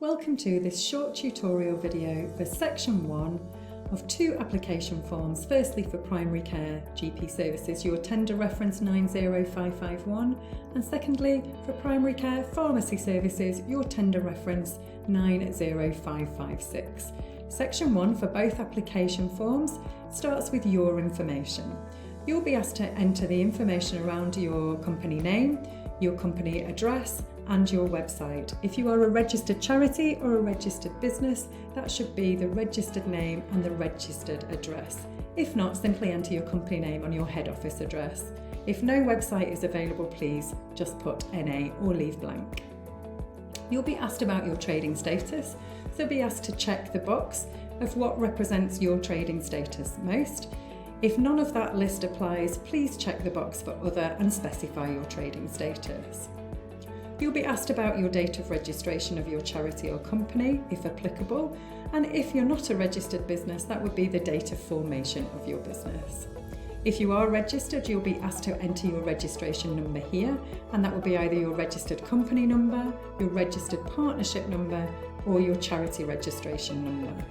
Welcome to this short tutorial video for Section 1 of 2 application forms. Firstly, for primary care GP services, your tender reference 90551, and secondly, for primary care pharmacy services, your tender reference 90556. Section 1 for both application forms starts with your information. You'll be asked to enter the information around your company name, your company address, and your website. If you are a registered charity or a registered business, that should be the registered name and the registered address. If not, simply enter your company name on your head office address. If no website is available, please just put NA or leave blank. You'll be asked about your trading status, so be asked to check the box of what represents your trading status most. If none of that list applies, please check the box for other and specify your trading status. You'll be asked about your date of registration of your charity or company, if applicable, and if you're not a registered business, that would be the date of formation of your business. If you are registered, you'll be asked to enter your registration number here, and that will be either your registered company number, your registered partnership number, or your charity registration number.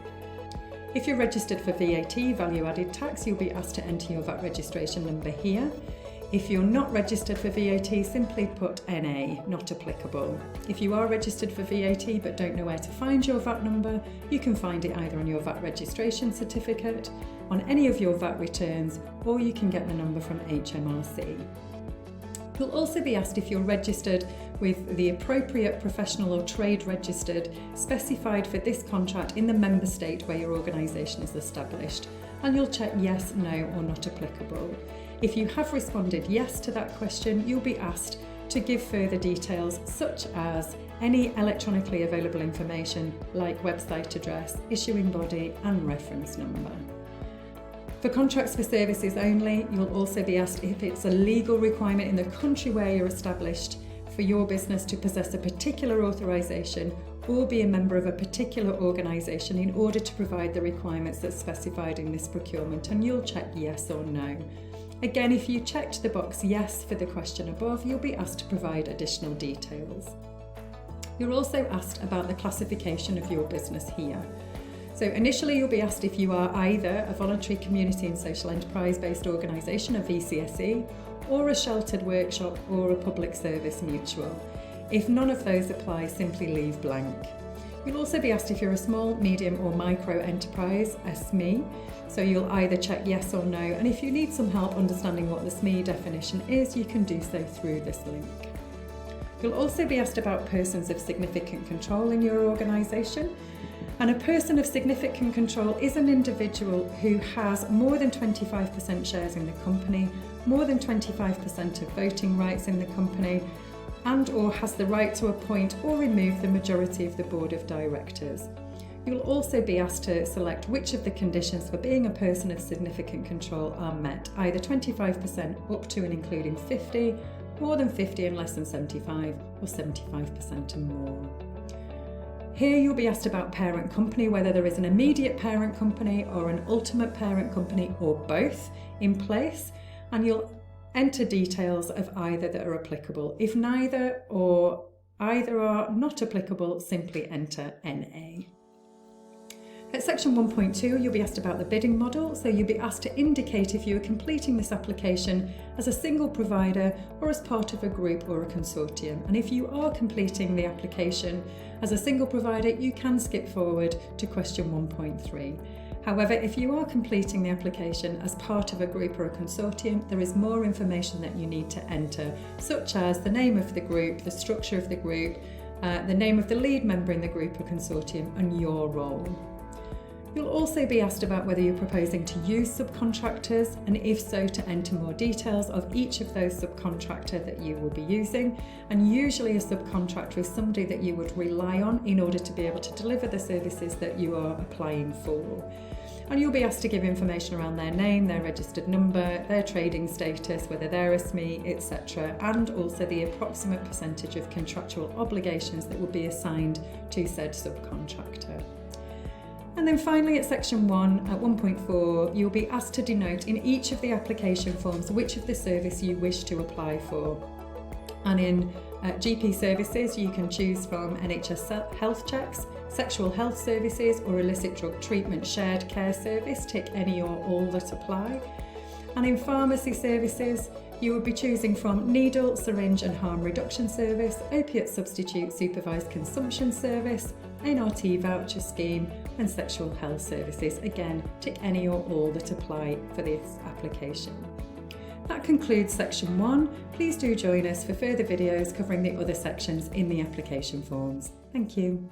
If you're registered for VAT, value added tax, you'll be asked to enter your VAT registration number here. If you're not registered for VAT, simply put NA, not applicable. If you are registered for VAT but don't know where to find your VAT number, you can find it either on your VAT registration certificate, on any of your VAT returns, or you can get the number from HMRC. You'll also be asked if you're registered with the appropriate professional or trade registered specified for this contract in the member state where your organisation is established, and you'll check yes, no, or not applicable. If you have responded yes to that question, you'll be asked to give further details such as any electronically available information like website address, issuing body, and reference number. For contracts for services only, you'll also be asked if it's a legal requirement in the country where you're established for your business to possess a particular authorisation or be a member of a particular organisation in order to provide the requirements that's specified in this procurement, and you'll check yes or no. Again, if you checked the box yes for the question above, you'll be asked to provide additional details. You're also asked about the classification of your business here. So initially you'll be asked if you are either a voluntary community and social enterprise based organisation, a VCSE, or a sheltered workshop or a public service mutual. If none of those apply, simply leave blank. You'll also be asked if you're a small, medium or micro enterprise, a SME, so you'll either check yes or no, and if you need some help understanding what the SME definition is, you can do so through this link. You'll also be asked about persons of significant control in your organisation. And a person of significant control is an individual who has more than 25% shares in the company, more than 25% of voting rights in the company, and or has the right to appoint or remove the majority of the board of directors. You'll also be asked to select which of the conditions for being a person of significant control are met, either 25% up to and including 50, more than 50 and less than 75, or 75% and more. Here you'll be asked about parent company, whether there is an immediate parent company or an ultimate parent company or both in place, and you'll enter details of either that are applicable. If neither or either are not applicable, simply enter NA. At section 1.2, you'll be asked about the bidding model, so you'll be asked to indicate if you are completing this application as a single provider or as part of a group or a consortium. And if you are completing the application as a single provider, you can skip forward to question 1.3. However, if you are completing the application as part of a group or a consortium, there is more information that you need to enter, such as the name of the group, the structure of the group, the name of the lead member in the group or consortium, and your role. You'll also be asked about whether you're proposing to use subcontractors, and if so, to enter more details of each of those subcontractor that you will be using. And usually a subcontractor is somebody that you would rely on in order to be able to deliver the services that you are applying for. And you'll be asked to give information around their name, their registered number, their trading status, whether they're a SME, etc., and also the approximate percentage of contractual obligations that will be assigned to said subcontractor. And then finally at section 1, at 1.4, you'll be asked to denote in each of the application forms which of the service you wish to apply for. And in GP services, you can choose from NHS health checks, sexual health services or illicit drug treatment shared care service, tick any or all that apply. And in pharmacy services, you will be choosing from needle, syringe and harm reduction service, opiate substitute supervised consumption service, NRT voucher scheme and sexual health services. Again, tick any or all that apply for this application. That concludes Section 1. Please do join us for further videos covering the other sections in the application forms. Thank you.